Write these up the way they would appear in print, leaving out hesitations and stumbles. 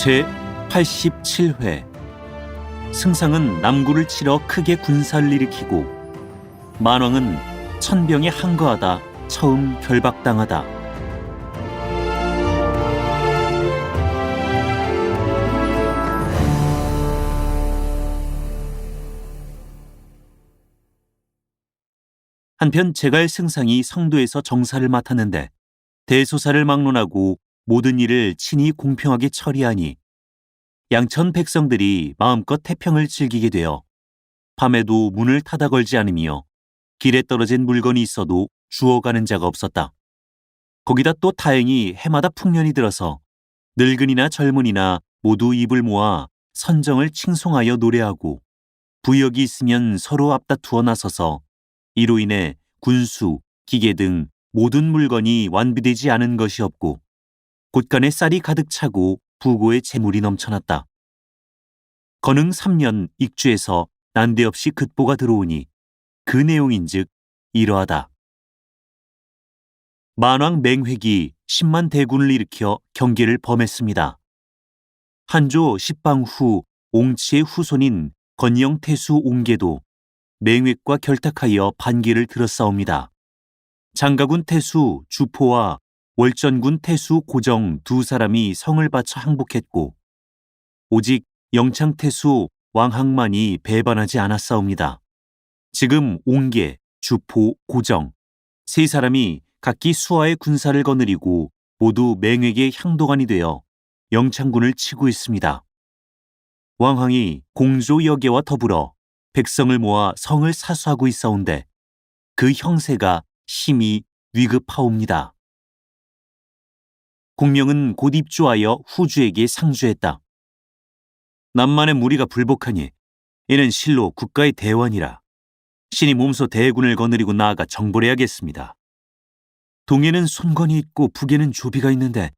제87회 승상은 남구를 치러 크게 군사를 일으키고 만왕은 천병에 항거하다 처음 결박당하다. 한편 제갈 승상이 성도에서 정사를 맡았는데 대소사를 막론하고 모든 일을 친히 공평하게 처리하니 양천 백성들이 마음껏 태평을 즐기게 되어 밤에도 문을 닫아 걸지 않으며 길에 떨어진 물건이 있어도 주워가는 자가 없었다. 거기다 또 다행히 해마다 풍년이 들어서 늙은이나 젊은이나 모두 입을 모아 선정을 칭송하여 노래하고 부역이 있으면 서로 앞다투어 나서서 이로 인해 군수, 기계 등 모든 물건이 완비되지 않은 것이 없고 곳간에 쌀이 가득 차고 부고의 재물이 넘쳐났다. 건흥 3년 익주에서 난데없이 급보가 들어오니 그 내용인즉 이러하다. 만왕 맹획이 10만 대군을 일으켜 경계를 범했습니다. 한조 10방 후 옹치의 후손인 건영 태수 옹계도 맹획과 결탁하여 반기를 들었사옵니다. 장가군 태수 주포와 월전군 태수 고정 두 사람이 성을 바쳐 항복했고 오직 영창 태수 왕항만이 배반하지 않았사옵니다. 지금 옹계, 주포, 고정 세 사람이 각기 수하의 군사를 거느리고 모두 맹획의 향도관이 되어 영창군을 치고 있습니다. 왕항이 공조 여계와 더불어 백성을 모아 성을 사수하고 있사온데 그 형세가 심히 위급하옵니다. 공명은 곧 입주하여 후주에게 상주했다. 남만의 무리가 불복하니 이는 실로 국가의 대원이라 신이 몸소 대군을 거느리고 나아가 정벌해야겠습니다. 동에는 손건이 있고 북에는 조비가 있는데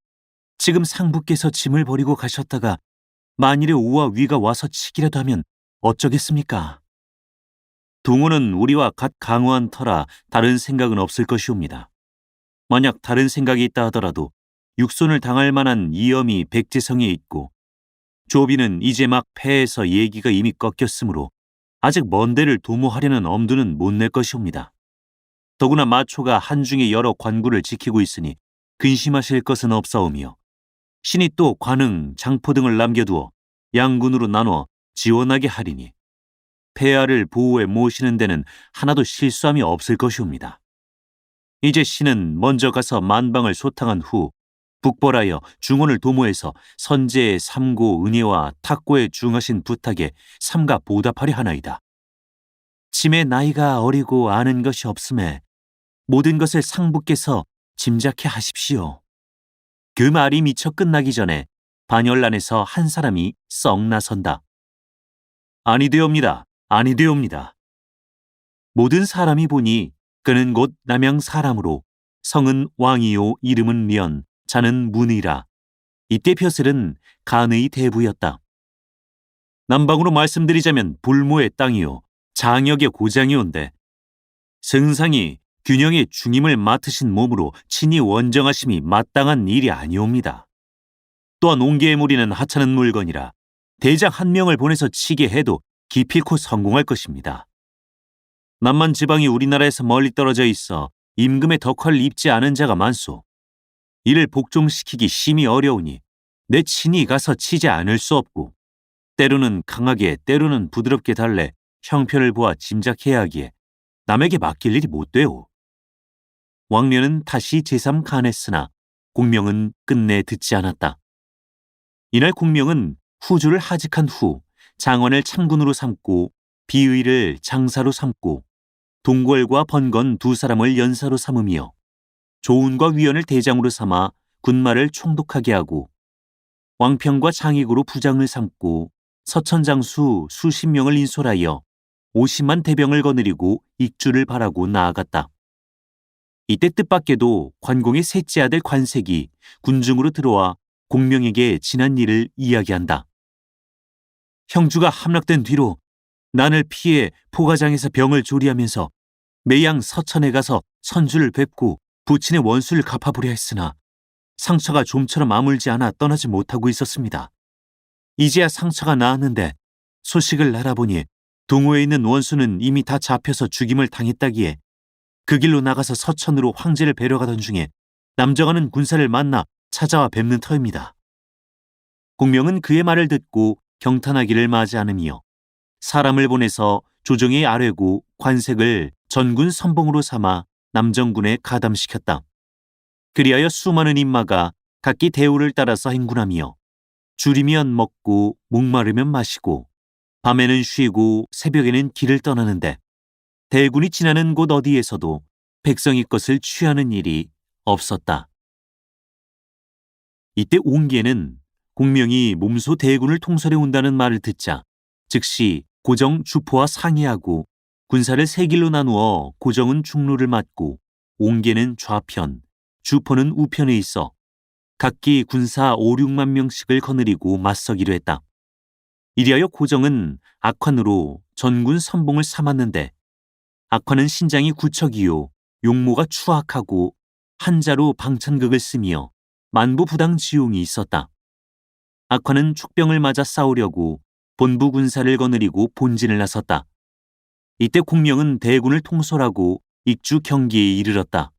지금 상부께서 짐을 버리고 가셨다가 만일에 오와 위가 와서 치기라도 하면 어쩌겠습니까? 동호는 우리와 갓 강화한 터라 다른 생각은 없을 것이옵니다. 만약 다른 생각이 있다 하더라도 육손을 당할 만한 이염이 백제성에 있고 조비는 이제 막 패해서 얘기가 이미 꺾였으므로 아직 먼 데를 도모하려는 엄두는 못 낼 것이옵니다. 더구나 마초가 한중의 여러 관구를 지키고 있으니 근심하실 것은 없사오며 신이 또 관흥, 장포 등을 남겨두어 양군으로 나눠 지원하게 하리니 폐하를 보호해 모시는 데는 하나도 실수함이 없을 것이옵니다. 이제 신은 먼저 가서 만방을 소탕한 후 북벌하여 중원을 도모해서 선제의 삼고 은혜와 탁고에 중하신 부탁에 삼가 보답하려 하나이다. 짐의 나이가 어리고 아는 것이 없음에 모든 것을 상부께서 짐작해 하십시오. 그 말이 미처 끝나기 전에 반열란에서 한 사람이 썩 나선다. 아니되옵니다. 아니되옵니다. 모든 사람이 보니 그는 곧 남양 사람으로 성은 왕이요 이름은 련 자는 문의라. 이때 벼슬은 간의 대부였다. 남방으로 말씀드리자면 불모의 땅이요 장역의 고장이온데 승상이 균형의 중임을 맡으신 몸으로 친히 원정하심이 마땅한 일이 아니옵니다. 또한 옹계의 무리는 하찮은 물건이라 대장 한 명을 보내서 치게 해도 기필코 성공할 것입니다. 남만 지방이 우리나라에서 멀리 떨어져 있어 임금의 덕화를 입지 않은 자가 많소. 이를 복종시키기 심히 어려우니 내 친히 가서 치지 않을 수 없고 때로는 강하게 때로는 부드럽게 달래 형편을 보아 짐작해야 하기에 남에게 맡길 일이 못 되오. 왕련은 다시 제삼 간했으나 공명은 끝내 듣지 않았다. 이날 공명은 후주를 하직한 후 장원을 참군으로 삼고 비의를 장사로 삼고 동궐과 번건 두 사람을 연사로 삼으며 조운과 위원을 대장으로 삼아 군마를 총독하게 하고 왕평과 장익으로 부장을 삼고 서천장수 수십 명을 인솔하여 50만 대병을 거느리고 익주를 바라고 나아갔다. 이때 뜻밖에도 관공의 셋째 아들 관색이 군중으로 들어와 공명에게 지난 일을 이야기한다. 형주가 함락된 뒤로 난을 피해 포가장에서 병을 조리하면서 매양 서천에 가서 선주를 뵙고 부친의 원수를 갚아보려 했으나 상처가 좀처럼 아물지 않아 떠나지 못하고 있었습니다. 이제야 상처가 나았는데 소식을 알아보니 동호에 있는 원수는 이미 다 잡혀서 죽임을 당했다기에 그 길로 나가서 서천으로 황제를 뵈러 가던 중에 남정하는 군사를 만나 찾아와 뵙는 터입니다. 공명은 그의 말을 듣고 경탄하기를 맞이하느며 사람을 보내서 조정의 아뢰고 관색을 전군 선봉으로 삼아 남정군에 가담시켰다. 그리하여 수많은 인마가 각기 대우를 따라서 행군하며 줄이면 먹고 목마르면 마시고 밤에는 쉬고 새벽에는 길을 떠나는데 대군이 지나는 곳 어디에서도 백성의 것을 취하는 일이 없었다. 이때 옹계는 공명이 몸소 대군을 통솔해 온다는 말을 듣자 즉시 고정 주포와 상의하고 군사를 세 길로 나누어 고정은 중로를 맡고 옹계는 좌편, 주포는 우편에 있어 각기 군사 5, 6만 명씩을 거느리고 맞서기로 했다. 이리하여 고정은 악환으로 전군 선봉을 삼았는데 악환은 신장이 구척이요 용모가 추악하고 한자로 방천극을 쓰며 만부부당지용이 있었다. 악환은 촉병을 맞아 싸우려고 본부 군사를 거느리고 본진을 나섰다. 이때 공명은 대군을 통솔하고 익주 경기에 이르렀다.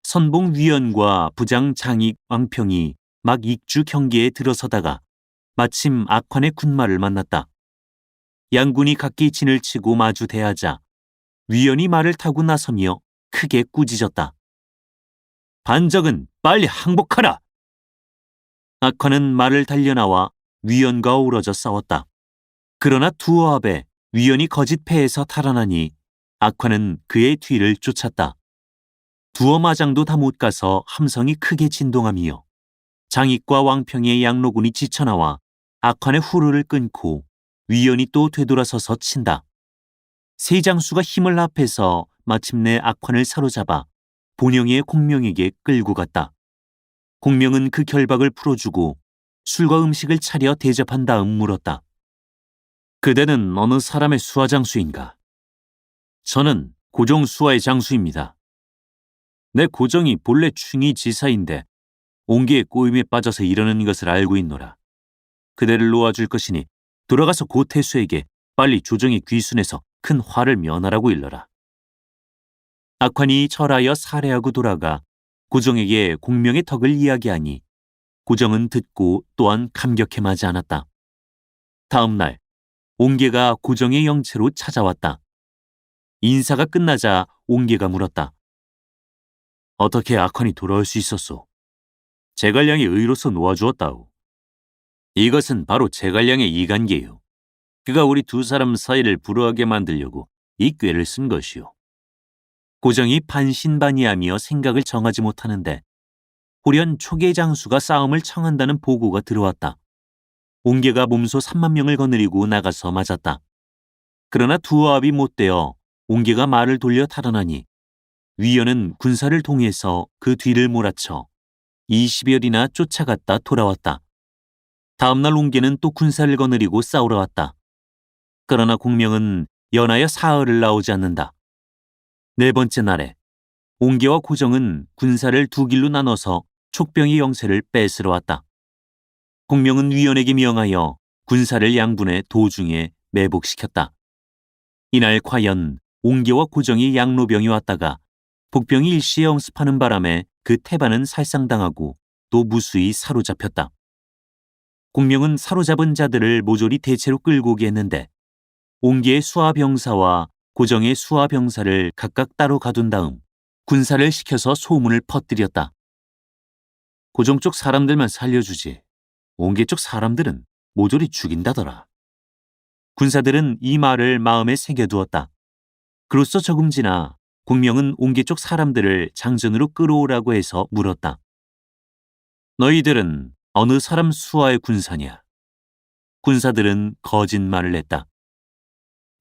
선봉 위원과 부장 장익 왕평이 막 익주 경기에 들어서다가 마침 악환의 군마를 만났다. 양군이 각기 진을 치고 마주 대하자 위원이 말을 타고 나서며 크게 꾸짖었다. 반적은 빨리 항복하라! 악환은 말을 달려나와 위원과 어우러져 싸웠다. 그러나 두어압에 위원이 거짓 패해서 탈환하니 악환은 그의 뒤를 쫓았다. 두어 마장도 다 못 가서 함성이 크게 진동하며 장익과 왕평의 양로군이 지쳐나와 악환의 후루를 끊고 위원이 또 되돌아서서 친다. 세 장수가 힘을 합해서 마침내 악환을 사로잡아 본영의 공명에게 끌고 갔다. 공명은 그 결박을 풀어주고 술과 음식을 차려 대접한 다음 물었다. 그대는 어느 사람의 수하장수인가? 저는 고종 수하의 장수입니다. 내 고종이 본래 충이 지사인데 옹계의 꼬임에 빠져서 이러는 것을 알고 있노라. 그대를 놓아줄 것이니 돌아가서 고태수에게 빨리 조정에 귀순해서 큰 화를 면하라고 일러라. 악환이 절하여 살해하고 돌아가 고종에게 공명의 덕을 이야기하니 고종은 듣고 또한 감격해 마지 않았다. 다음 날 옹계가 고종의 영체로 찾아왔다. 인사가 끝나자 옹계가 물었다. 어떻게 악환이 돌아올 수 있었소? 제갈량이 의로서 놓아주었다오. 이것은 바로 제갈량의 이간계요. 그가 우리 두 사람 사이를 불화하게 만들려고 이 꾀를 쓴 것이오. 고정이 반신반의하며 생각을 정하지 못하는데 호련 초계 장수가 싸움을 청한다는 보고가 들어왔다. 옹계가 몸소 3만 명을 거느리고 나가서 맞았다. 그러나 두어압이 못되어 옹계가 말을 돌려 탈환하니 위원은 군사를 통해서 그 뒤를 몰아쳐 20여리나 쫓아갔다 돌아왔다. 다음날 옹계는 또 군사를 거느리고 싸우러 왔다. 그러나 공명은 연하여 사흘을 나오지 않는다. 네 번째 날에 옹계와 고정은 군사를 두 길로 나눠서 촉병의 영세를 뺏으러 왔다. 공명은 위원에게 명하여 군사를 양분해 도중에 매복시켰다. 이날 과연 옹계와 고정이 양로병이 왔다가 복병이 일시에 영습하는 바람에 그 태반은 살상당하고 또 무수히 사로잡혔다. 공명은 사로잡은 자들을 모조리 대체로 끌고 오게 했는데 옹계의 수하병사와 고정의 수하병사를 각각 따로 가둔 다음 군사를 시켜서 소문을 퍼뜨렸다. 고정 쪽 사람들만 살려주지 옹계 쪽 사람들은 모조리 죽인다더라. 군사들은 이 말을 마음에 새겨두었다. 그로써 조금 지나 공명은 옹계 쪽 사람들을 장전으로 끌어오라고 해서 물었다. 너희들은 어느 사람 수하의 군사냐? 군사들은 거짓말을 했다.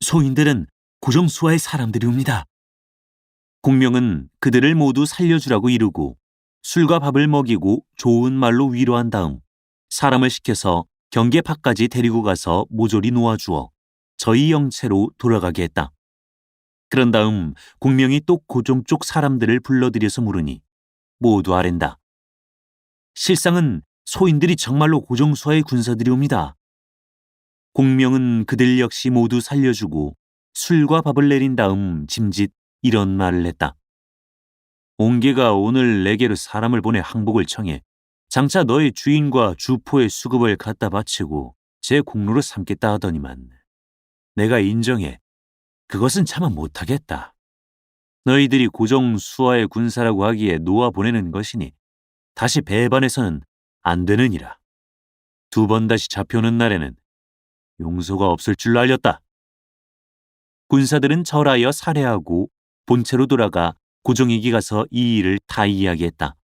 소인들은 고정 수하의 사람들이옵니다. 공명은 그들을 모두 살려주라고 이르고 술과 밥을 먹이고 좋은 말로 위로한 다음 사람을 시켜서 경계 밖까지 데리고 가서 모조리 놓아주어 저희 영체로 돌아가게 했다. 그런 다음 공명이 또 고종 쪽 사람들을 불러들여서 물으니 모두 아랜다. 실상은 소인들이 정말로 고종 수하의 군사들이옵니다. 공명은 그들 역시 모두 살려주고 술과 밥을 내린 다음 짐짓 이런 말을 했다. 옹계가 오늘 내게로 사람을 보내 항복을 청해 장차 너의 주인과 주포의 수급을 갖다 바치고 제 공로로 삼겠다 하더니만 내가 인정해. 그것은 차마 못하겠다. 너희들이 고종 수하의 군사라고 하기에 놓아 보내는 것이니 다시 배반해서는 안 되느니라. 2번 다시 잡혀오는 날에는 용서가 없을 줄로 알렸다. 군사들은 절하여 살해하고 본체로 돌아가 고종에게 가서 이 일을 다 이야기했다.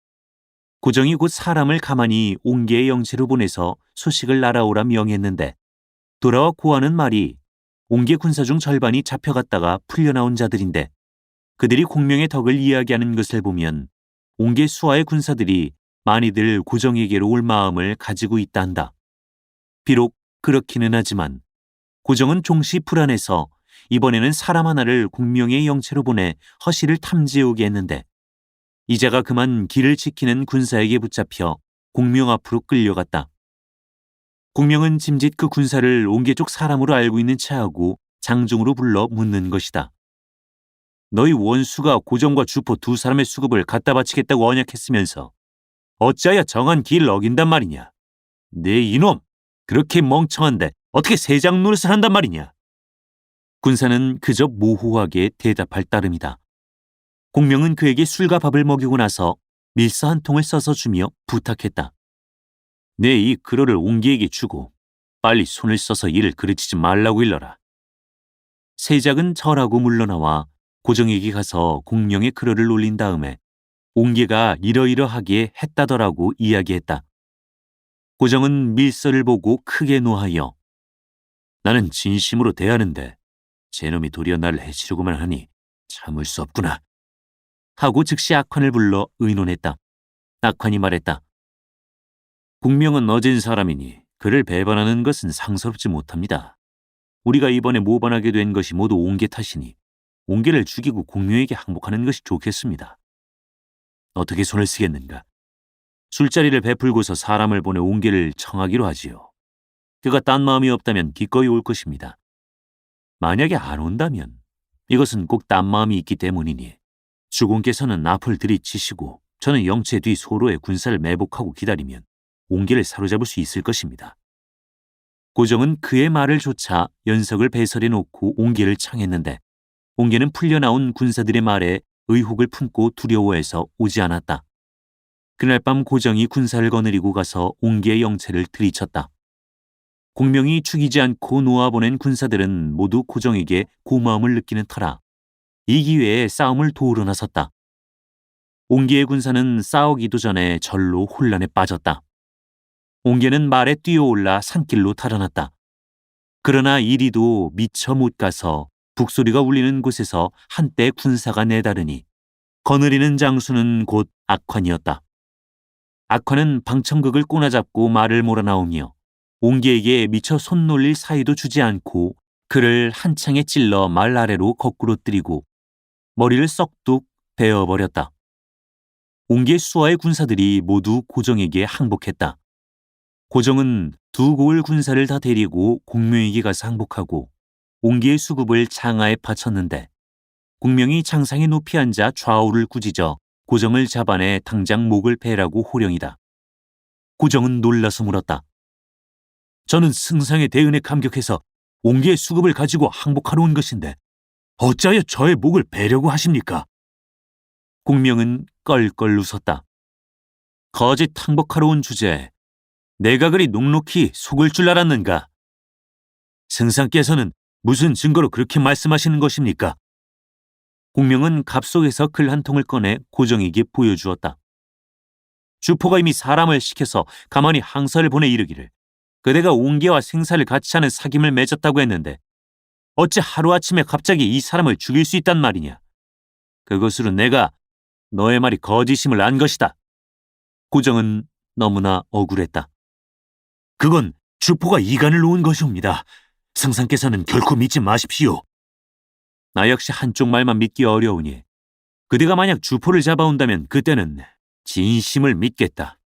고종이 곧 사람을 가만히 옹계의 영체로 보내서 소식을 알아오라 명했는데 돌아와 고하는 말이 옹계 군사 중 절반이 잡혀갔다가 풀려나온 자들인데 그들이 공명의 덕을 이야기하는 것을 보면 옹계 수하의 군사들이 많이들 고종에게로 올 마음을 가지고 있다 한다. 비록 그렇기는 하지만 고종은 종시 불안해서 이번에는 사람 하나를 공명의 영체로 보내 허실을 탐지해오게 했는데 이자가 그만 길을 지키는 군사에게 붙잡혀 공명 앞으로 끌려갔다. 공명은 짐짓 그 군사를 옹계 쪽 사람으로 알고 있는 체하고 장중으로 불러 묻는 것이다. 너희 원수가 고종과 주포 2사람의 수급을 갖다 바치겠다고 언약했으면서 어찌하여 정한 길을 어긴단 말이냐? 네 이놈! 그렇게 멍청한데 어떻게 세장 노릇을 한단 말이냐? 군사는 그저 모호하게 대답할 따름이다. 공명은 그에게 술과 밥을 먹이고 나서 밀서 한 통을 써서 주며 부탁했다. 내 이 글어를 옹기에게 주고 빨리 손을 써서 이를 그르치지 말라고 일러라. 세작은 절하고 물러나와 고종에게 가서 공명의 글어를 올린 다음에 옹계가 이러이러하게 했다더라고 이야기했다. 고종은 밀서를 보고 크게 노하여 나는 진심으로 대하는데 제놈이 도리어 나를 해치려고만 하니 참을 수 없구나 하고 즉시 악환을 불러 의논했다. 악환이 말했다. 공명은 어진 사람이니 그를 배반하는 것은 상스럽지 못합니다. 우리가 이번에 모반하게 된 것이 모두 옹계 탓이니 옹계를 죽이고 공명에게 항복하는 것이 좋겠습니다. 어떻게 손을 쓰겠는가? 술자리를 베풀고서 사람을 보내 옹계를 청하기로 하지요. 그가 딴 마음이 없다면 기꺼이 올 것입니다. 만약에 안 온다면 이것은 꼭 딴 마음이 있기 때문이니 주공께서는 앞을 들이치시고 저는 영체 뒤 소로의 군사를 매복하고 기다리면 옹계를 사로잡을 수 있을 것입니다. 고종은 그의 말을 조차 연석을 배설해 놓고 옹계를 청했는데 옹계는 풀려나온 군사들의 말에 의혹을 품고 두려워해서 오지 않았다. 그날 밤 고종이 군사를 거느리고 가서 옹계의 영체를 들이쳤다. 공명이 죽이지 않고 놓아보낸 군사들은 모두 고종에게 고마움을 느끼는 터라 이 기회에 싸움을 도우러 나섰다. 옹계의 군사는 싸우기도 전에 절로 혼란에 빠졌다. 옹계는 말에 뛰어올라 산길로 달아났다. 그러나 이리도 미처 못 가서 북소리가 울리는 곳에서 한때 군사가 내다르니 거느리는 장수는 곧 악환이었다. 악환은 방청극을 꼬나잡고 말을 몰아나오며 옹계에게 미처 손 놀릴 사이도 주지 않고 그를 한창에 찔러 말 아래로 거꾸로 뜨리고 머리를 썩둑 베어버렸다. 옹계 수하의 군사들이 모두 고종에게 항복했다. 고종은 2고을 군사를 다 데리고 공명에게 가서 항복하고 옹계의 수급을 장하에 바쳤는데 공명이 장상에 높이 앉아 좌우를 꾸짖어 고종을 잡아내 당장 목을 베라고 호령이다. 고종은 놀라서 물었다. 저는 승상의 대은에 감격해서 옹계의 수급을 가지고 항복하러 온 것인데 어찌하여 저의 목을 베려고 하십니까? 공명은 껄껄 웃었다. 거짓 항복하러 온 주제에 내가 그리 녹록히 속을 줄 알았는가? 승상께서는 무슨 증거로 그렇게 말씀하시는 것입니까? 공명은 갑속에서 글 한 통을 꺼내 고종에게 보여주었다. 주포가 이미 사람을 시켜서 가만히 항서를 보내 이르기를 그대가 옹계와 생사를 같이 하는 사귐을 맺었다고 했는데 어찌 하루아침에 갑자기 이 사람을 죽일 수 있단 말이냐? 그것으로 내가 너의 말이 거짓임을 안 것이다. 고종은 너무나 억울했다. 그건 주포가 이간을 놓은 것이옵니다. 승상께서는 결코 믿지 마십시오. 나 역시 한쪽 말만 믿기 어려우니 그대가 만약 주포를 잡아온다면 그때는 진심을 믿겠다.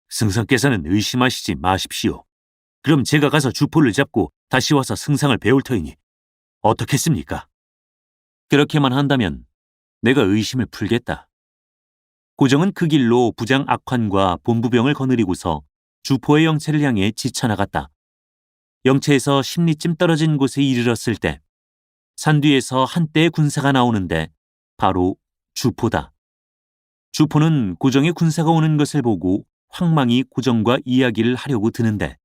승상께서는 의심하시지 마십시오. 그럼 제가 가서 주포를 잡고 다시 와서 승상을 배울 터이니 어떻겠습니까? 그렇게만 한다면 내가 의심을 풀겠다. 고정은 그 길로 부장 악환과 본부병을 거느리고서 주포의 영체를 향해 지쳐나갔다. 영체에서 10리쯤 떨어진 곳에 이르렀을 때 산 뒤에서 한대의 군사가 나오는데 바로 주포다. 주포는 고정의 군사가 오는 것을 보고 황망히 고정과 이야기를 하려고 드는데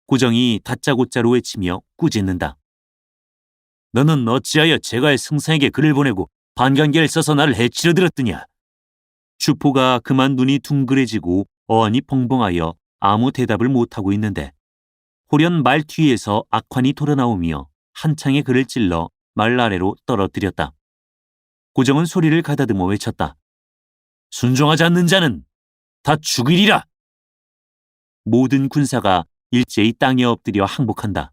고정이 다짜고짜로 외치며 꾸짖는다. 너는 어찌하여 제갈 승상에게 글을 보내고 반간계를 써서 나를 해치려 들었더냐? 주포가 그만 눈이 둥그레지고 어안이 벙벙하여 아무 대답을 못하고 있는데 호련 말뒤에서 악환이 돌아나오며 한 창의 글을 찔러 말 아래로 떨어뜨렸다. 고정은 소리를 가다듬어 외쳤다. 순종하지 않는 자는 다 죽이리라. 모든 군사가 일제히 땅에 엎드려 항복한다.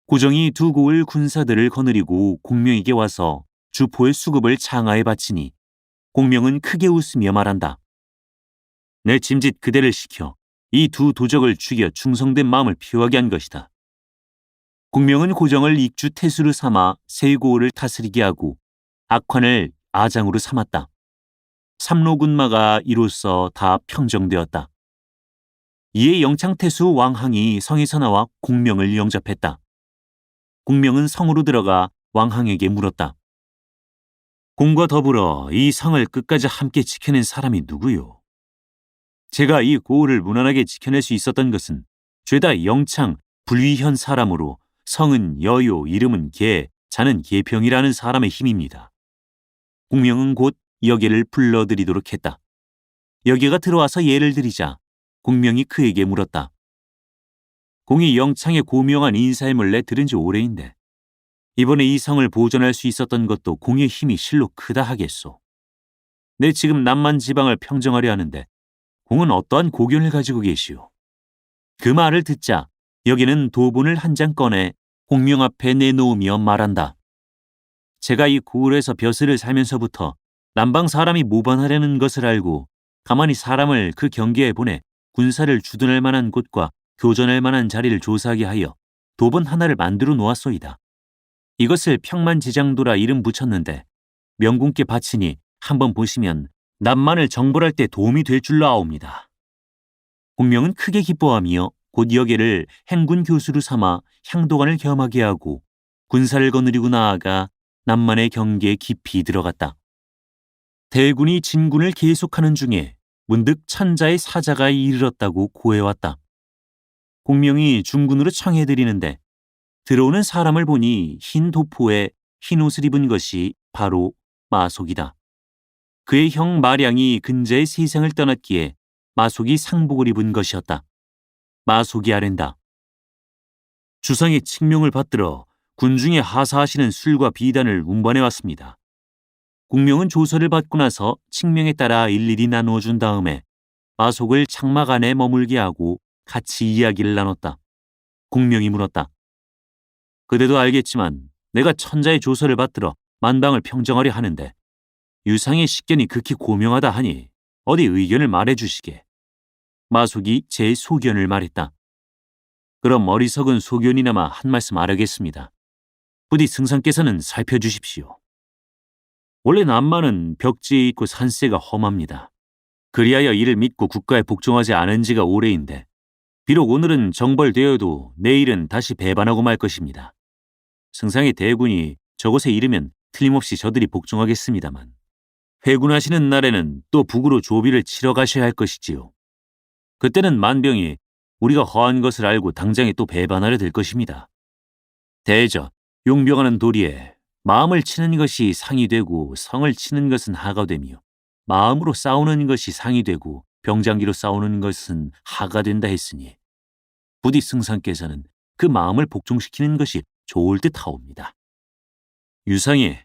고정이 두 고을 군사들을 거느리고 공명에게 와서 주포의 수급을 장하에 바치니 공명은 크게 웃으며 말한다. 내 짐짓 그대를 시켜 이 두 도적을 죽여 충성된 마음을 표하게 한 것이다. 공명은 고정을 익주 태수로 삼아 세 고을을 다스리게 하고 악환을 아장으로 삼았다. 삼로군마가 이로써 다 평정되었다. 이에 영창태수 왕항이 성에서 나와 공명을 영접했다. 공명은 성으로 들어가 왕항에게 물었다. 공과 더불어 이 성을 끝까지 함께 지켜낸 사람이 누구요? 제가 이 고을을 무난하게 지켜낼 수 있었던 것은 죄다 영창 불위현 사람으로 성은 여요, 이름은 개, 자는 계평이라는 사람의 힘입니다. 공명은 곧 여계를 불러들이도록 했다. 여계가 들어와서 예를 들이자 공명이 그에게 물었다. 공이 영창의 고명한 인사임을 내 들은 지 오래인데 이번에 이 성을 보존할 수 있었던 것도 공의 힘이 실로 크다 하겠소. 내 지금 남만 지방을 평정하려 하는데 공은 어떠한 고견을 가지고 계시오? 그 말을 듣자 여기는 도본을 한 장 꺼내 공명 앞에 내놓으며 말한다. 제가 이 고을에서 벼슬을 살면서부터 남방 사람이 모반하려는 것을 알고 가만히 사람을 그 경계에 보내 군사를 주둔할 만한 곳과 교전할 만한 자리를 조사하게 하여 도본 하나를 만들어 놓았소이다. 이것을 평만지장도라 이름 붙였는데 명군께 바치니 한번 보시면 남만을 정벌할 때 도움이 될 줄로 아옵니다. 공명은 크게 기뻐하며 곧 여계를 행군 교수로 삼아 향도관을 겸하게 하고 군사를 거느리고 나아가 남만의 경계에 깊이 들어갔다. 대군이 진군을 계속하는 중에 문득 천자의 사자가 이르렀다고 고해왔다. 공명이 중군으로 청해드리는데 들어오는 사람을 보니 흰 도포에 흰 옷을 입은 것이 바로 마속이다. 그의 형 마량이 근자의 세상을 떠났기에 마속이 상복을 입은 것이었다. 마속이 아랜다. 주상의 칙명을 받들어 군중에 하사하시는 술과 비단을 운반해 왔습니다. 공명은 조서를 받고 나서 칙명에 따라 일일이 나누어 준 다음에 마속을 장막 안에 머물게 하고 같이 이야기를 나눴다. 공명이 물었다. 그대도 알겠지만 내가 천자의 조서를 받들어 만방을 평정하려 하는데 유상의 식견이 극히 고명하다 하니 어디 의견을 말해주시게. 마속이 제 소견을 말했다. 그럼 어리석은 소견이나마 한 말씀 아뢰겠습니다. 부디 승상께서는 살펴주십시오. 원래 남만은 벽지에 있고 산세가 험합니다. 그리하여 이를 믿고 국가에 복종하지 않은 지가 오래인데 비록 오늘은 정벌되어도 내일은 다시 배반하고 말 것입니다. 승상의 대군이 저곳에 이르면 틀림없이 저들이 복종하겠습니다만 회군하시는 날에는 또 북으로 조비를 치러 가셔야 할 것이지요. 그때는 만병이 우리가 허한 것을 알고 당장에 또 배반하려 될 것입니다. 대저, 용병하는 도리에 마음을 치는 것이 상이 되고 성을 치는 것은 하가 되며 마음으로 싸우는 것이 상이 되고 병장기로 싸우는 것은 하가 된다 했으니 부디 승상께서는 그 마음을 복종시키는 것이 좋을 듯 하옵니다. 유상이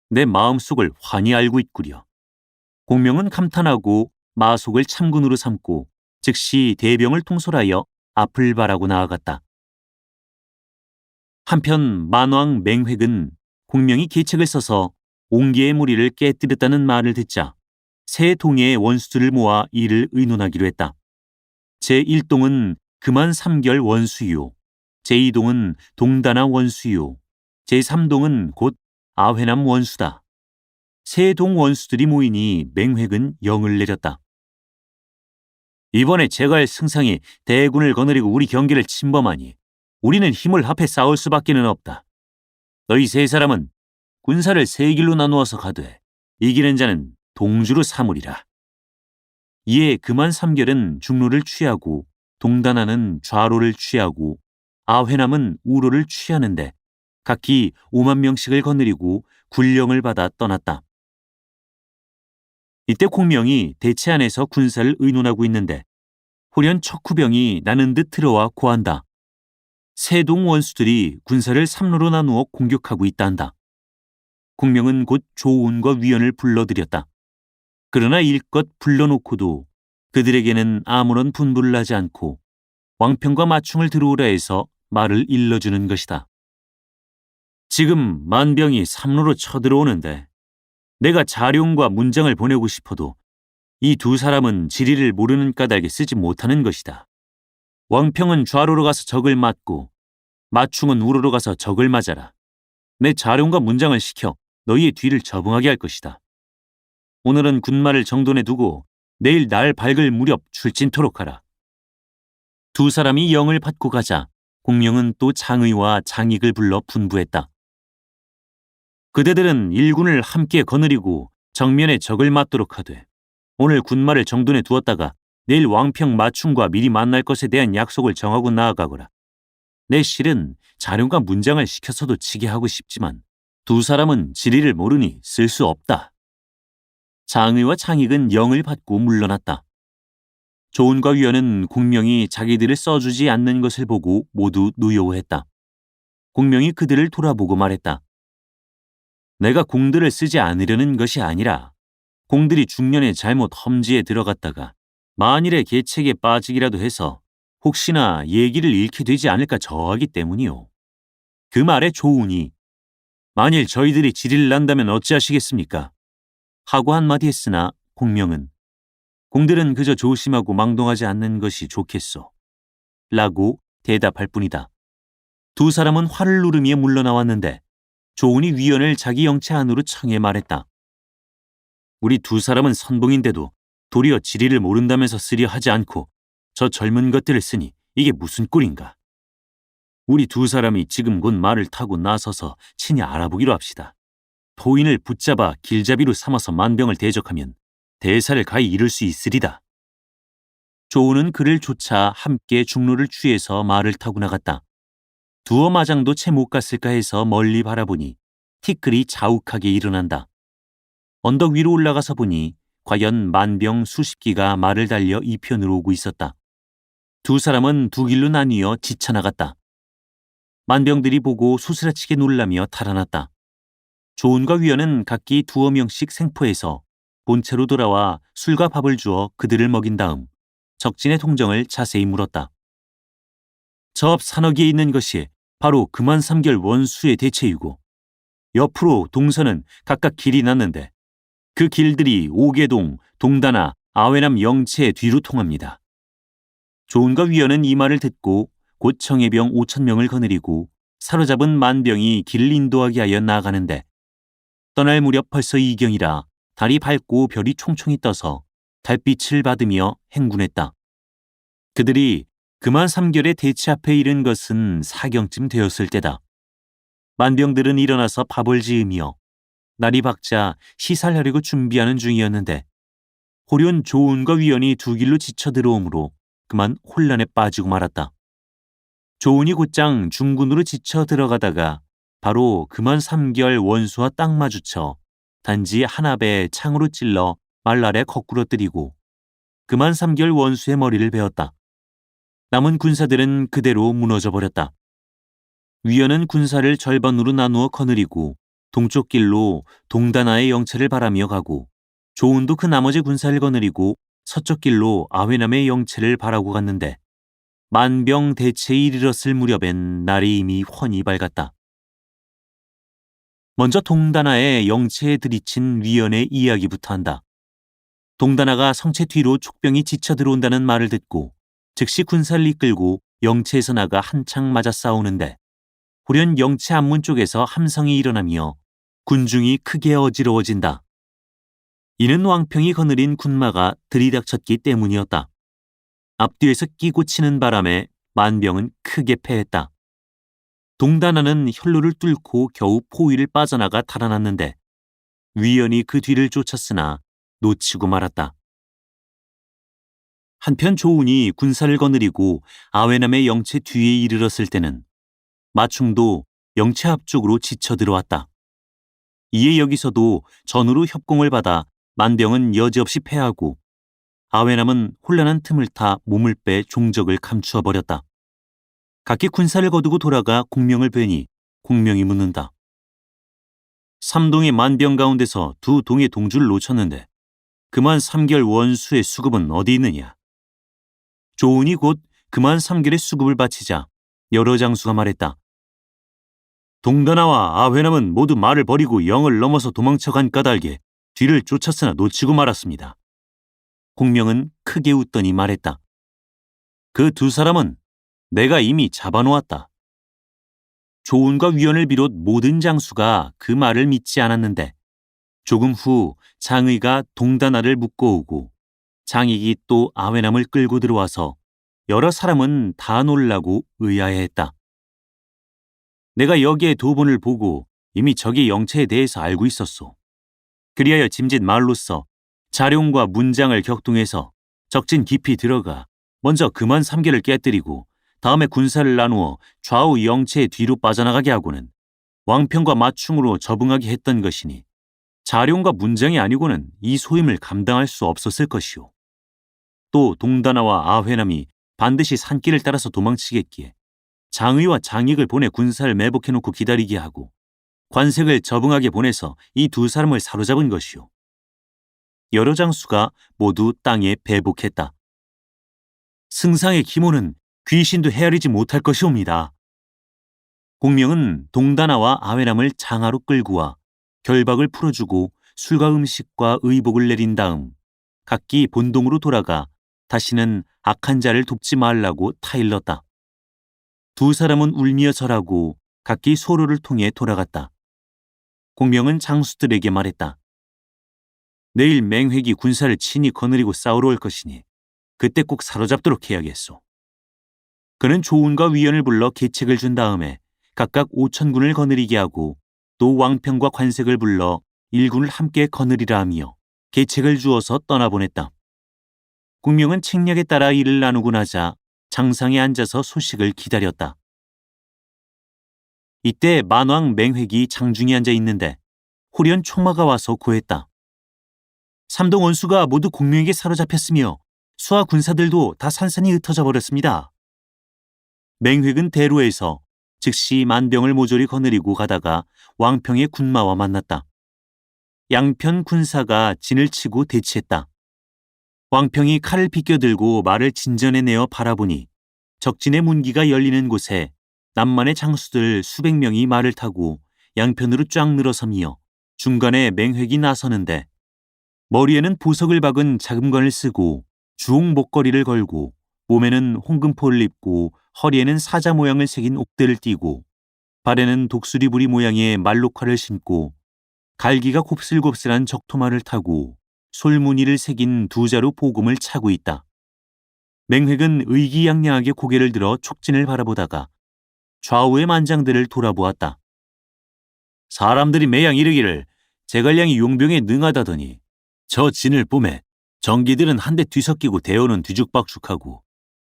내 마음속을 환히 알고 있구려. 공명은 감탄하고 마속을 참군으로 삼고 즉시 대병을 통솔하여 앞을 바라고 나아갔다. 한편 만왕 맹획은 공명이 계책을 써서 옹기의 무리를 깨뜨렸다는 말을 듣자 새 동해의 원수들을 모아 이를 의논하기로 했다. 제1동은 그만 3결 원수요. 제2동은 동다나 원수요. 제3동은 곧 아회남 원수다. 세 동 원수들이 모이니 맹획은 영을 내렸다. 이번에 제가 할 승상이 대군을 거느리고 우리 경계를 침범하니 우리는 힘을 합해 싸울 수밖에는 없다. 너희 세 사람은 군사를 세 길로 나누어서 가되 이기는 자는 동주로 삼으리라. 이에 금한 3결은 중로를 취하고 동다나는 좌로를 취하고 아회남은 우로를 취하는데 각기 5만 명씩을 거느리고 군령을 받아 떠났다. 이때 공명이 대체 안에서 군사를 의논하고 있는데 호련 척후병이 나는 듯 들어와 고한다. 세동 원수들이 군사를 3로로 나누어 공격하고 있다 한다. 공명은 곧 조운과 위원을 불러들였다. 그러나 일껏 불러놓고도 그들에게는 아무런 분부를 하지 않고 왕평과 마충을 들어오라 해서 말을 일러주는 것이다. 지금 만병이 3로로 쳐들어오는데 내가 자룡과 문장을 보내고 싶어도 이 두 사람은 지리를 모르는 까닭에 쓰지 못하는 것이다. 왕평은 좌로로 가서 적을 맞고 마충은 우로로 가서 적을 맞아라. 내 자룡과 문장을 시켜 너희의 뒤를 접응하게 할 것이다. 오늘은 군마를 정돈해 두고 내일 날 밝을 무렵 출진토록 하라. 두 사람이 영을 받고 가자 공명은 또 장의와 장익을 불러 분부했다. 그대들은 일군을 함께 거느리고 정면에 적을 맞도록 하되 오늘 군마를 정돈해 두었다가 내일 왕평 마충과 미리 만날 것에 대한 약속을 정하고 나아가거라. 내 실은 자룡과 문장을 시켜서도 치게 하고 싶지만 두 사람은 지리를 모르니 쓸 수 없다. 장의와 장익은 영을 받고 물러났다. 조은과 위원은 공명이 자기들을 써주지 않는 것을 보고 모두 노여워했다. 공명이 그들을 돌아보고 말했다. 내가 공들을 쓰지 않으려는 것이 아니라 공들이 중년에 잘못 험지에 들어갔다가 만일의 계책에 빠지기라도 해서 혹시나 예기를 잃게 되지 않을까 저하기 때문이요. 그 말에 조운이 만일 저희들이 지리를 난다면 어찌하시겠습니까? 하고 한마디 했으나 공명은 공들은 그저 조심하고 망동하지 않는 것이 좋겠소. 라고 대답할 뿐이다. 두 사람은 화를 누르며 물러나왔는데 조운이 위원을 자기 영체 안으로 청해 말했다. 우리 두 사람은 선봉인데도 도리어 지리를 모른다면서 쓰려 하지 않고 저 젊은 것들을 쓰니 이게 무슨 꼴인가. 우리 두 사람이 지금 곧 말을 타고 나서서 친히 알아보기로 합시다. 도인을 붙잡아 길잡이로 삼아서 만병을 대적하면 대사를 가히 이룰 수 있으리다. 조운은 그를 쫓아 함께 중로를 취해서 말을 타고 나갔다. 두어 마장도 채 못 갔을까 해서 멀리 바라보니 티끌이 자욱하게 일어난다. 언덕 위로 올라가서 보니 과연 만병 수십 기가 말을 달려 이 편으로 오고 있었다. 두 사람은 두 길로 나뉘어 지쳐나갔다. 만병들이 보고 소스라치게 놀라며 달아났다. 조은과 위원은 각기 두어 명씩 생포해서 본체로 돌아와 술과 밥을 주어 그들을 먹인 다음 적진의 통정을 자세히 물었다. 저 앞 산어기에 있는 것이 바로 금한 3결 원수의 대체이고 옆으로 동선은 각각 길이 났는데 그 길들이 오계동, 동다나, 아회남 영체의 뒤로 통합니다. 조은과 위원은 이 말을 듣고 곧 청해병 5,000명을 거느리고 사로잡은 만병이 길을 인도하게 하여 나아가는데 떠날 무렵 벌써 이경이라 달이 밝고 별이 총총히 떠서 달빛을 받으며 행군했다. 그들이 금한 3결의 대치 앞에 이른 것은 사경쯤 되었을 때다. 만병들은 일어나서 밥을 지으며 날이 밝자 시살하려고 준비하는 중이었는데 호련 조은과 위원이 두 길로 지쳐 들어오므로 그만 혼란에 빠지고 말았다. 조은이 곧장 중군으로 지쳐 들어가다가 바로 금한 3결 원수와 딱 마주쳐 단지 한 합에 창으로 찔러 말 아래 거꾸로 뜨리고 금한 3결 원수의 머리를 베었다. 남은 군사들은 그대로 무너져 버렸다. 위원은 군사를 절반으로 나누어 거느리고 동쪽 길로 동다나의 영체를 바라며 가고 조은도 그 나머지 군사를 거느리고 서쪽 길로 아회남의 영체를 바라고 갔는데 만병 대체에 이르렀을 무렵엔 날이 이미 훤히 밝았다. 먼저 동다나의 영체에 들이친 위원의 이야기부터 한다. 동다나가 성체 뒤로 촉병이 지쳐 들어온다는 말을 듣고 즉시 군사를 이끌고 영체에서 나가 한창 맞아 싸우는데 돌연 영체 앞문 쪽에서 함성이 일어나며 군중이 크게 어지러워진다. 이는 왕평이 거느린 군마가 들이닥쳤기 때문이었다. 앞뒤에서 끼고 치는 바람에 만병은 크게 패했다. 동단하는 혈로를 뚫고 겨우 포위를 빠져나가 달아났는데 위연히 그 뒤를 쫓았으나 놓치고 말았다. 한편 조운이 군사를 거느리고 아회남의 영체 뒤에 이르렀을 때는 마충도 영체 앞쪽으로 지쳐 들어왔다. 이에 여기서도 전으로 협공을 받아 만병은 여지없이 패하고 아회남은 혼란한 틈을 타 몸을 빼 종적을 감추어 버렸다. 각기 군사를 거두고 돌아가 공명을 뵈니 공명이 묻는다. 삼동의 만병 가운데서 두 동의 동주를 놓쳤는데 그만 3결 원수의 수급은 어디 있느냐. 조운이 곧 그만 3결의 수급을 바치자 여러 장수가 말했다. 동단아와 아회남은 모두 말을 버리고 영을 넘어서 도망쳐간 까닭에 뒤를 쫓았으나 놓치고 말았습니다. 공명은 크게 웃더니 말했다. 그 두 사람은 내가 이미 잡아놓았다. 조운과 위원을 비롯 모든 장수가 그 말을 믿지 않았는데 조금 후 장의가 동단아를 묶어오고 장익이 또 아회남을 끌고 들어와서 여러 사람은 다 놀라고 의아해했다. 내가 여기에 두 분을 보고 이미 적의 영체에 대해서 알고 있었소. 그리하여 짐짓 말로써 자룡과 문장을 격동해서 적진 깊이 들어가 먼저 그만 3개를 깨뜨리고 다음에 군사를 나누어 좌우 영체의 뒤로 빠져나가게 하고는 왕평과 마충으로 접응하게 했던 것이니 자룡과 문장이 아니고는 이 소임을 감당할 수 없었을 것이오. 또 동단아와 아회남이 반드시 산길을 따라서 도망치겠기에 장의와 장익을 보내 군사를 매복해놓고 기다리게 하고 관색을 접응하게 보내서 이 두 사람을 사로잡은 것이오. 여러 장수가 모두 땅에 배복했다. 승상의 기모는 귀신도 헤아리지 못할 것이옵니다. 공명은 동단아와 아회남을 장하로 끌고 와 결박을 풀어주고 술과 음식과 의복을 내린 다음 각기 본동으로 돌아가 다시는 악한 자를 돕지 말라고 타일렀다. 두 사람은 울며 절하고 각기 소로를 통해 돌아갔다. 공명은 장수들에게 말했다. 내일 맹획이 군사를 친히 거느리고 싸우러 올 것이니 그때 꼭 사로잡도록 해야겠소. 그는 조운과 위원을 불러 계책을 준 다음에 각각 5,000군을 거느리게 하고 또 왕평과 관색을 불러 1군을 함께 거느리라 하며 계책을 주어서 떠나보냈다. 공명은 책략에 따라 일을 나누고 나자 장상에 앉아서 소식을 기다렸다. 이때 만왕 맹획이 장중에 앉아 있는데 호련 총마가 와서 고했다. 삼동 원수가 모두 공명에게 사로잡혔으며 수하 군사들도 다 산산이 흩어져 버렸습니다. 맹획은 대로에서 즉시 만병을 모조리 거느리고 가다가 왕평의 군마와 만났다. 양편 군사가 진을 치고 대치했다. 왕평이 칼을 비껴들고 말을 진전에 내어 바라보니 적진의 문기가 열리는 곳에 남만의 장수들 수백 명이 말을 타고 양편으로 쫙 늘어서며 중간에 맹획이 나서는데 머리에는 보석을 박은 자금관을 쓰고 주홍 목걸이를 걸고 몸에는 홍금포를 입고 허리에는 사자 모양을 새긴 옥대를 띠고 발에는 독수리부리 모양의 말록화를 신고 갈기가 곱슬곱슬한 적토마를 타고 솔무늬를 새긴 두 자루 보금을 차고 있다. 맹획은 의기양양하게 고개를 들어 촉진을 바라보다가 좌우의 만장들을 돌아보았다. 사람들이 매양 이르기를 제갈량이 용병에 능하다더니 저 진을 뽐에 정기들은 한 대 뒤섞이고 대어는 뒤죽박죽하고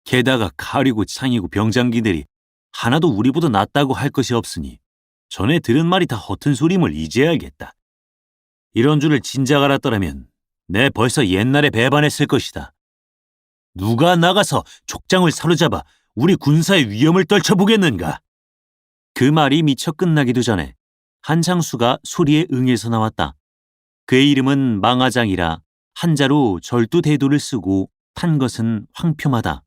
게다가 칼이고 창이고 병장기들이 하나도 우리보다 낫다고 할 것이 없으니 전에 들은 말이 다 허튼 소림을 이제 알겠다. 이런 줄을 진작 알았더라면 내 벌써 옛날에 배반했을 것이다. 누가 나가서 족장을 사로잡아 우리 군사의 위험을 떨쳐보겠는가? 그 말이 미처 끝나기도 전에 한 장수가 소리에 응해서 나왔다. 그의 이름은 망아장이라 한자로 절두대도를 쓰고 탄 것은 황표마다.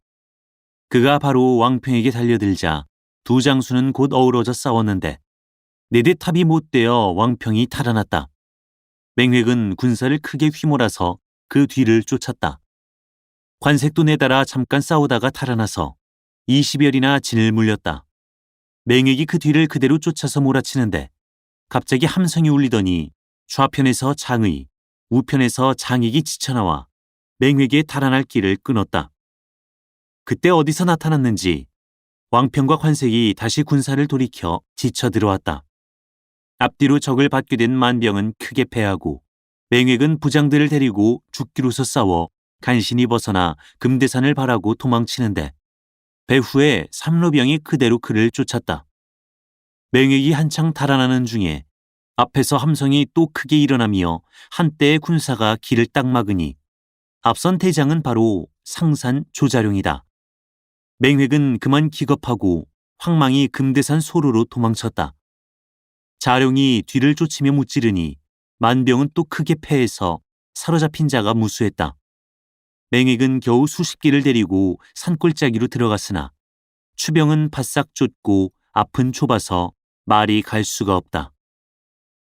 그가 바로 왕평에게 달려들자 두 장수는 곧 어우러져 싸웠는데 네 대 탑이 못되어 왕평이 탈환났다. 맹획은 군사를 크게 휘몰아서 그 뒤를 쫓았다. 관색도 내달아 잠깐 싸우다가 탈환나서 20여리나 진을 물렸다. 맹획이 그 뒤를 그대로 쫓아서 몰아치는데 갑자기 함성이 울리더니 좌편에서 장의, 우편에서 장익이 지쳐나와 맹획의 달아날 길을 끊었다. 그때 어디서 나타났는지 왕편과 관색이 다시 군사를 돌이켜 지쳐 들어왔다. 앞뒤로 적을 받게 된 만병은 크게 패하고 맹획은 부장들을 데리고 죽기로서 싸워 간신히 벗어나 금대산을 바라고 도망치는데 배후에 삼로병이 그대로 그를 쫓았다. 맹획이 한창 달아나는 중에 앞에서 함성이 또 크게 일어나며 한때의 군사가 길을 딱 막으니 앞선 대장은 바로 상산 조자룡이다. 맹획은 그만 기겁하고 황망히 금대산 소로로 도망쳤다. 자룡이 뒤를 쫓으며 무찌르니 만병은 또 크게 패해서 사로잡힌 자가 무수했다. 맹획은 겨우 수십 기를 데리고 산골짜기로 들어갔으나 추병은 바싹 쫓고 앞은 좁아서 말이 갈 수가 없다.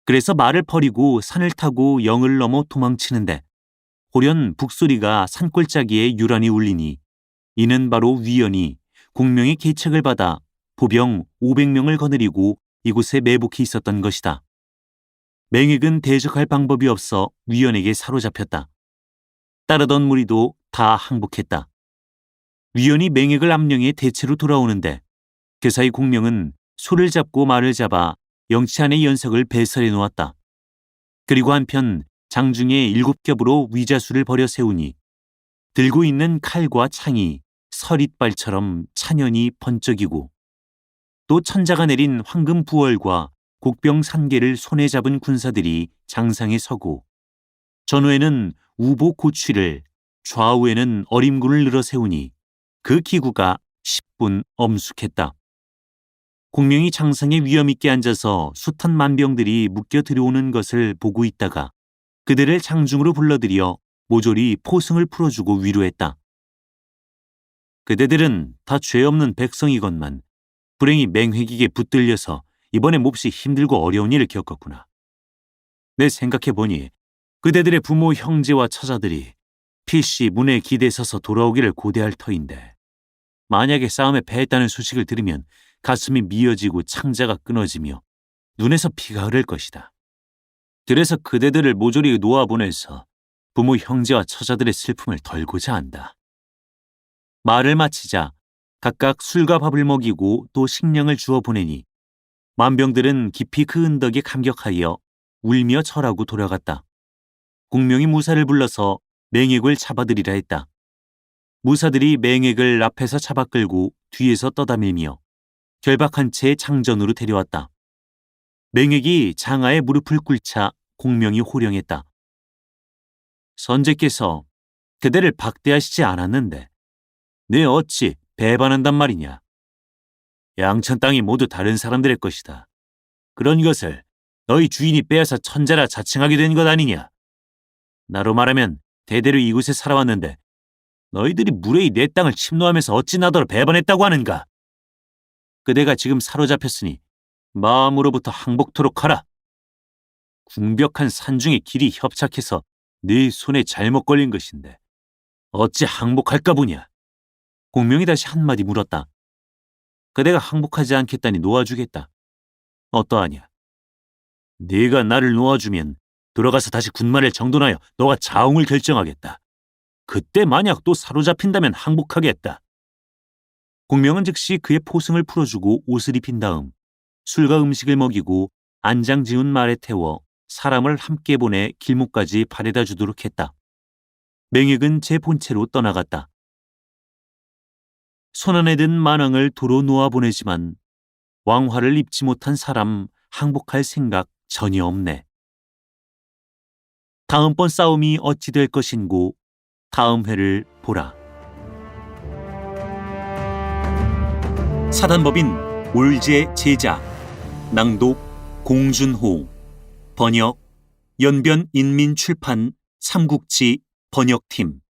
그래서 말을 버리고 산을 타고 영을 넘어 도망치는데 호련 북소리가 산골짜기에 유란히 울리니 이는 바로 위연이 공명의 계책을 받아 보병 500명을 거느리고 이곳에 매복해 있었던 것이다. 맹획은 대적할 방법이 없어 위연에게 사로잡혔다. 따르던 무리도 다 항복했다. 위연이 맹획을 암령해 대체로 돌아오는데 그 사이 공명은 소를 잡고 말을 잡아 영치안의 연석을 배설해 놓았다. 그리고 한편 장중에 7겹으로 위자수를 버려 세우니 들고 있는 칼과 창이 서릿발처럼 찬연히 번쩍이고 또 천자가 내린 황금 부월과 곡병 산계를 손에 잡은 군사들이 장상에 서고 전후에는 우보 고취를 좌우에는 어림군을 늘어 세우니 그 기구가 10분 엄숙했다. 공명이 장상에 위엄있게 앉아서 숱한 만병들이 묶여 들어오는 것을 보고 있다가 그들을 장중으로 불러들여 모조리 포승을 풀어주고 위로했다. 그대들은 다 죄 없는 백성이건만 불행히 맹획에게 붙들려서 이번에 몹시 힘들고 어려운 일을 겪었구나. 내 생각해보니 그대들의 부모 형제와 처자들이 필시 문에 기대 서서 돌아오기를 고대할 터인데 만약에 싸움에 패했다는 소식을 들으면 가슴이 미어지고 창자가 끊어지며 눈에서 피가 흐를 것이다. 그래서 그대들을 모조리 놓아보내서 부모 형제와 처자들의 슬픔을 덜고자 한다. 말을 마치자 각각 술과 밥을 먹이고 또 식량을 주어 보내니 만병들은 깊이 그 은덕에 감격하여 울며 절하고 돌아갔다. 공명이 무사를 불러서 맹획을 잡아들이라 했다. 무사들이 맹획을 앞에서 잡아 끌고 뒤에서 떠다밀며 결박한 채 장전으로 데려왔다. 맹획이 장하의 무릎을 꿇자 공명이 호령했다. 선제께서 그대를 박대하시지 않았는데 네 어찌 배반한단 말이냐. 양천 땅이 모두 다른 사람들의 것이다. 그런 것을 너희 주인이 빼앗아 천자라 자칭하게 된 것 아니냐. 나로 말하면 대대로 이곳에 살아왔는데 너희들이 무례히 내 땅을 침노하면서 어찌 나더러 배반했다고 하는가. 그대가 지금 사로잡혔으니 마음으로부터 항복토록 하라. 궁벽한 산중의 길이 협착해서 네 손에 잘못 걸린 것인데 어찌 항복할까 보냐. 공명이 다시 한마디 물었다. 그대가 항복하지 않겠다니 놓아주겠다. 어떠하냐. 네가 나를 놓아주면 돌아가서 다시 군마를 정돈하여 너가 자웅을 결정하겠다. 그때 만약 또 사로잡힌다면 항복하겠다. 공명은 즉시 그의 포승을 풀어주고 옷을 입힌 다음 술과 음식을 먹이고 안장 지은 말에 태워 사람을 함께 보내 길목까지 바래다 주도록 했다. 맹획은 제 본체로 떠나갔다. 손안에 든 만왕을 도로 놓아보내지만 왕화를 입지 못한 사람 항복할 생각 전혀 없네. 다음번 싸움이 어찌 될 것인고 다음 회를 보라. 사단법인 올제 제작, 낭독 공준호, 번역 연변인민출판 삼국지 번역팀.